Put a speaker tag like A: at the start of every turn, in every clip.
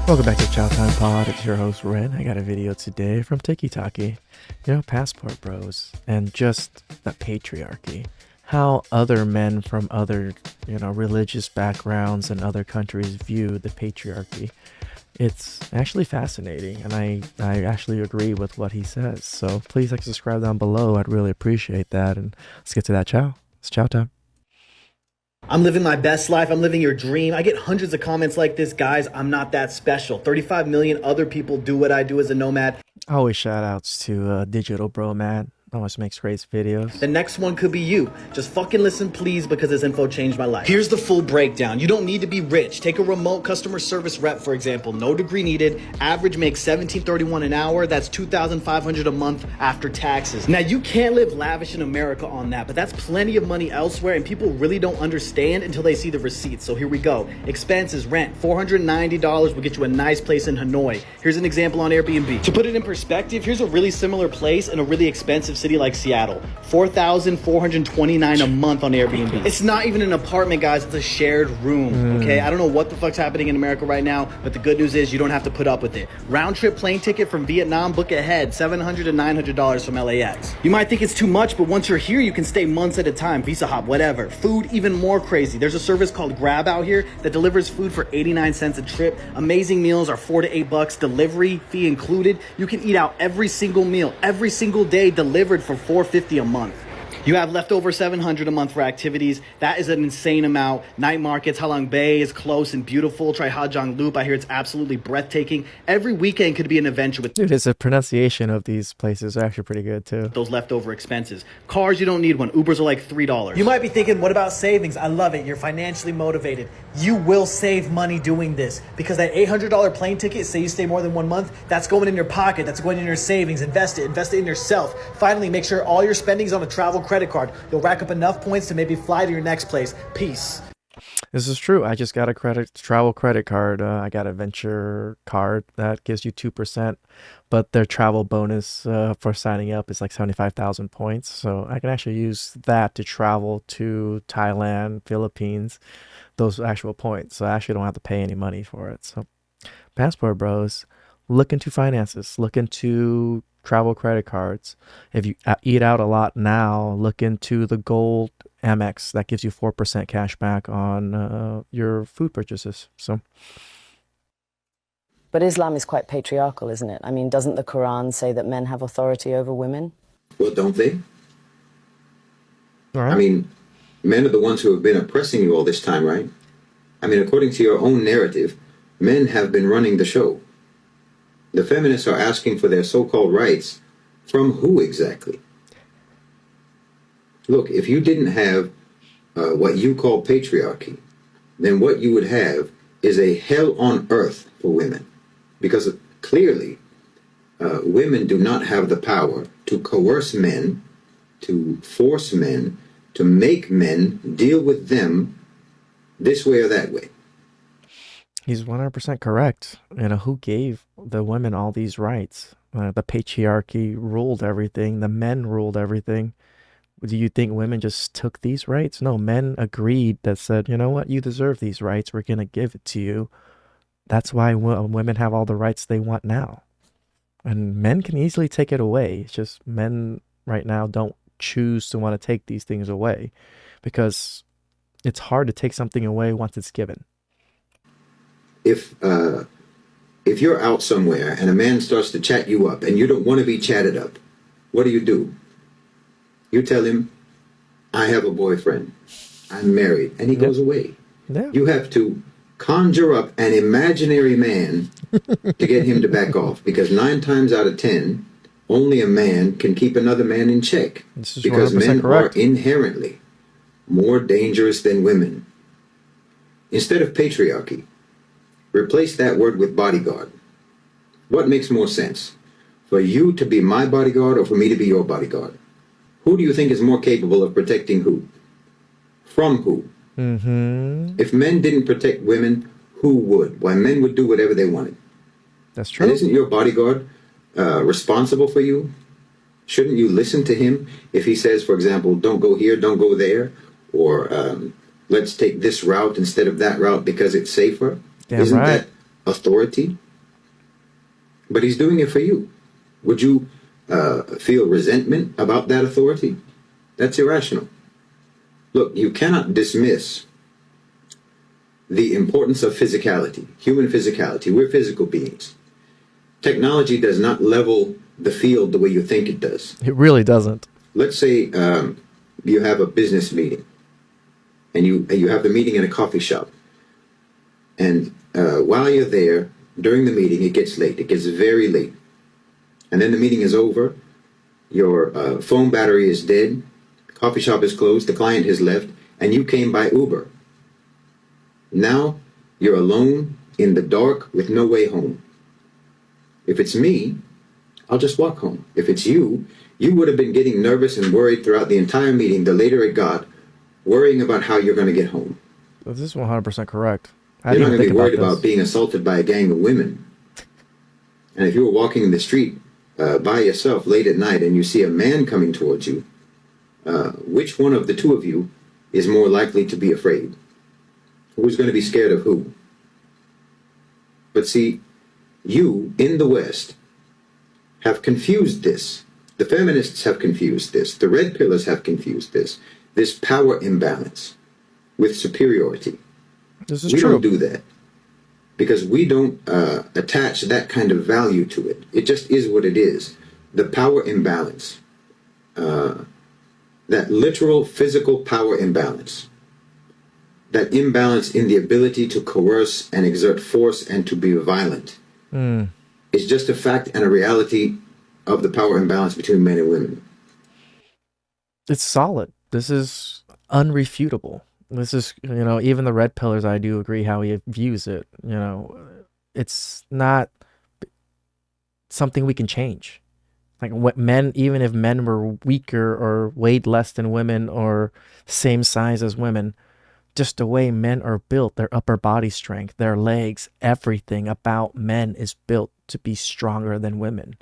A: Welcome back to TheChowTimePod. It's your host, Ren. I got a video today from TikTok. Passport bros and just the patriarchy. How other men from other, religious backgrounds and other countries view the patriarchy. It's actually fascinating, and I actually agree with what he says. So please subscribe down below. I'd really appreciate that. And let's get to that chow. It's chow time.
B: I'm living my best life. I'm living your dream. I get hundreds of comments like this. Guys, I'm not that special. 35 million other people do what I do as a nomad.
A: Always shout outs to Digital Bro Man. Always makes great videos.
B: The next one could be you. Just fucking listen, please, because this info changed my life. Here's the full breakdown. You don't need to be rich. Take a remote customer service rep, for example. No degree needed. Average makes $17.31 an hour. That's $2,500 a month after taxes. Now, you can't live lavish in America on that, but that's plenty of money elsewhere, and people really don't understand until they see the receipts. So here we go. Expenses, rent, $490 will get you a nice place in Hanoi. Here's an example on Airbnb. To put it in perspective, here's a really similar place in a really expensive city like Seattle. $4,429 a month on Airbnb. It's not even an apartment, guys. It's a shared room, okay? I don't know what the fuck's happening in America right now, but the good news is you don't have to put up with it. Round trip plane ticket from Vietnam, book ahead, $700 to $900 from LAX. You might think it's too much, but once you're here, you can stay months at a time. Visa hop, whatever. Food, even more crazy. There's a service called Grab out here that delivers food for 89 cents a trip. Amazing meals are $4 to $8. Delivery fee included. You can eat out every single meal, every single day, delivered for $450 a month. You have leftover $700 a month for activities. That is an insane amount. Night markets, Halong Bay is close and beautiful. Try Ha Giang Loop. I hear it's absolutely breathtaking. Every weekend could be an adventure with...
A: Dude, the pronunciation of these places are actually pretty good too.
B: Those leftover expenses. Cars, you don't need one. Ubers are like $3.
C: You might be thinking, what about savings? I love it. You're financially motivated. You will save money doing this because that $800 plane ticket, say you stay more than 1 month, that's going in your pocket. That's going in your savings. Invest it in yourself. Finally, make sure all your spending is on a travel credit card. You'll rack up enough points to maybe fly to your next place. Peace.
A: This is true. I just got a travel credit card. I got a venture card that gives you 2%, but their travel bonus for signing up is like 75,000 points. So I can actually use that to travel to Thailand, Philippines, those actual points. So I actually don't have to pay any money for it. So Passport Bros, look into finances, look into travel credit cards. If you eat out a lot now, look into the Gold Amex. That gives you 4% cash back on your food purchases. So,
D: but Islam is quite patriarchal, isn't it? I mean, doesn't the Quran say that men have authority over women?
E: Well, don't they?
A: all right.
E: I mean, men are the ones who have been oppressing you all this time, right? I mean, according to your own narrative, men have been running the show. The feminists are asking for their so-called rights from who exactly? Look, if you didn't have what you call patriarchy, then what you would have is a hell on earth for women. Because clearly, women do not have the power to coerce men, to force men, to make men deal with them this way or that way.
A: He's 100% correct. Who gave the women all these rights? The patriarchy ruled everything. The men ruled everything. Do you think women just took these rights? No, men agreed that said, you know what, you deserve these rights. We're going to give it to you. That's why women have all the rights they want now. And men can easily take it away. It's just men right now don't choose to want to take these things away because it's hard to take something away once it's given.
E: If you're out somewhere and a man starts to chat you up and you don't want to be chatted up, what do? You tell him, I have a boyfriend, I'm married, and he goes away.
A: Yeah.
E: You have to conjure up an imaginary man to get him to back off, because 9 times out of 10, only a man can keep another man in check,
A: This is
E: because
A: 100%
E: men
A: correct.
E: are inherently more dangerous than women. Instead of patriarchy, replace that word with bodyguard. What makes more sense? For you to be my bodyguard or for me to be your bodyguard? Who do you think is more capable of protecting who? From who? If men didn't protect women, who would? Why, men would do whatever they wanted.
A: That's true.
E: And isn't your bodyguard responsible for you? Shouldn't you listen to him if he says, for example, don't go here, don't go there, or let's take this route instead of that route because it's safer?
A: Damn
E: Isn't
A: right.
E: that authority, but he's doing it for you. Would you feel resentment about that authority? That's irrational. Look, you cannot dismiss the importance of physicality, human physicality. We're physical beings. Technology does not level the field the way you think it does.
A: It really doesn't.
E: Let's say you have a business meeting, and you have the meeting in a coffee shop. And while you're there, during the meeting, it gets late. It gets very late. And then the meeting is over. Your phone battery is dead. Coffee shop is closed. The client has left. And you came by Uber. Now you're alone in the dark with no way home. If it's me, I'll just walk home. If it's you, you would have been getting nervous and worried throughout the entire meeting, the later it got, worrying about how you're going to get home.
A: This is 100% correct.
E: You're not going to be worried about being assaulted by a gang of women. And if you were walking in the street by yourself late at night and you see a man coming towards you, which one of the two of you is more likely to be afraid? Who's going to be scared of who? But see, you in the West have confused this. The feminists have confused this. The red pillars have confused this power imbalance with superiority.
A: This is
E: we
A: true.
E: don't do that because we don't attach that kind of value to it. It just is what it is. The power imbalance, that literal physical power imbalance, that imbalance in the ability to coerce and exert force and to be violent, is just a fact and a reality of the power imbalance between men and women.
A: It's solid. This is unrefutable. This is, even the red pillars, I do agree how he views it. It's not something we can change. Like what men, even if men were weaker or weighed less than women or same size as women, just the way men are built, their upper body strength, their legs, everything about men is built to be stronger than women.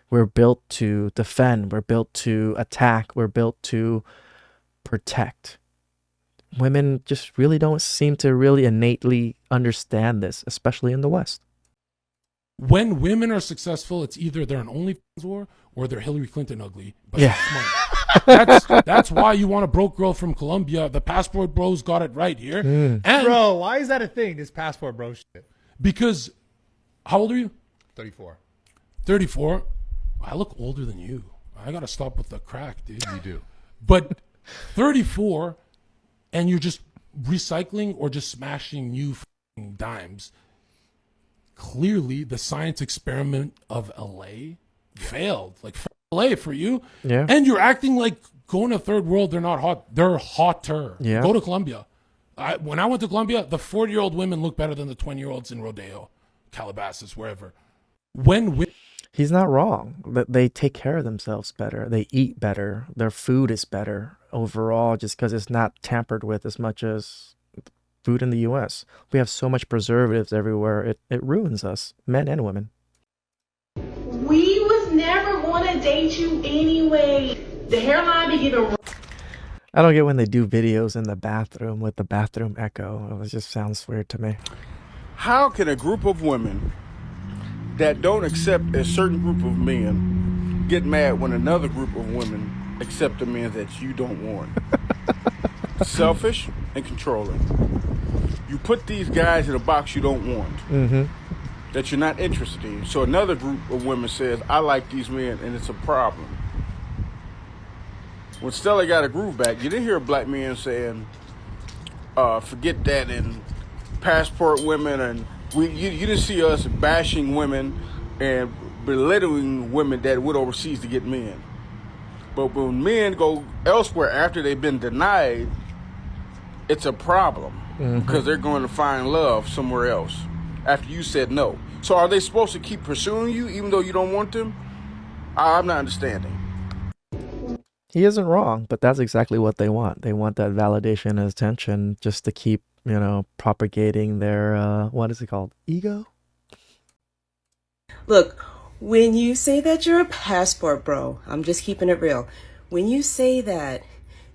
A: We're built to defend. We're built to attack. We're built to protect. Women just really don't seem to really innately understand this, especially in the West.
F: When women are successful, it's either they're an OnlyFans whore or they're Hillary Clinton ugly. But
A: Yeah.
F: smart. That's why you want a broke girl from Colombia. The passport bros got it right here. And
G: Bro, why is that a thing, this passport bro shit?
F: because, how old are you?
G: 34.
F: 34. I look older than you. I got to stop with the crack, dude.
G: You do.
F: But 34, and you're just recycling or just smashing new f***ing dimes. Clearly, the science experiment of LA failed. Like, LA for you.
A: Yeah.
F: And you're acting like going to third world, they're not hot. They're hotter.
A: Yeah.
F: Go to Colombia. When I went to Colombia, the 40-year-old women look better than the 20-year-olds in Rodeo, Calabasas, wherever.
A: He's not wrong. They take care of themselves better. They eat better. Their food is better overall just because it's not tampered with as much as food in the U.S. We have so much preservatives everywhere. It ruins us, men and women.
H: We was never going to date you anyway. The hairline be giving.
A: I don't get when they do videos in the bathroom with the bathroom echo. It just sounds weird to me.
I: How can a group of women that don't accept a certain group of men get mad when another group of women accept a man that you don't want? Selfish and controlling. You put these guys in a box you don't want, that you're not interested in. So another group of women says, I like these men, and it's a problem. When Stella got a groove back, you didn't hear a black man saying, forget that, and passport women, and you didn't see us bashing women and belittling women that went overseas to get men. But when men go elsewhere after they've been denied, it's a problem because they're going to find love somewhere else after you said no. So are they supposed to keep pursuing you even though you don't want them? I'm not understanding.
A: He isn't wrong, but that's exactly what they want. They want that validation and attention just to keep, propagating their, what is it called? Ego?
J: Look, when you say that you're a passport bro, I'm just keeping it real. When you say that,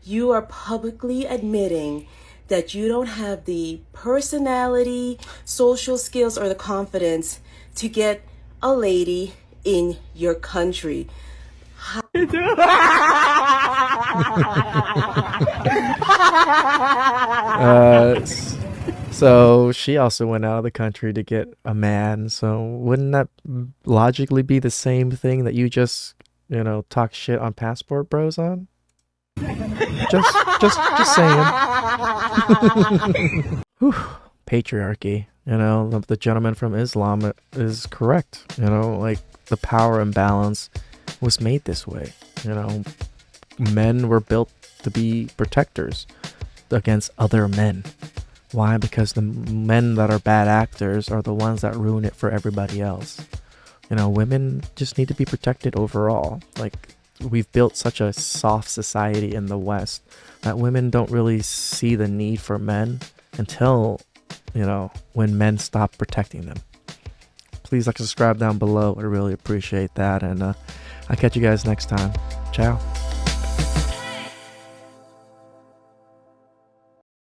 J: you are publicly admitting that you don't have the personality, social skills, or the confidence to get a lady in your country.
A: So she also went out of the country to get a man. So wouldn't that logically be the same thing that you just, talk shit on Passport Bros on? Just saying. Whew. Patriarchy. The gentleman from Islam is correct. Like the power imbalance was made this way. Men were built to be protectors against other men. Why? Because the men that are bad actors are the ones that ruin it for everybody else. Women just need to be protected overall. Like, we've built such a soft society in the West that women don't really see the need for men until, when men stop protecting them. Please subscribe down below. I really appreciate that. And I'll catch you guys next time. Ciao.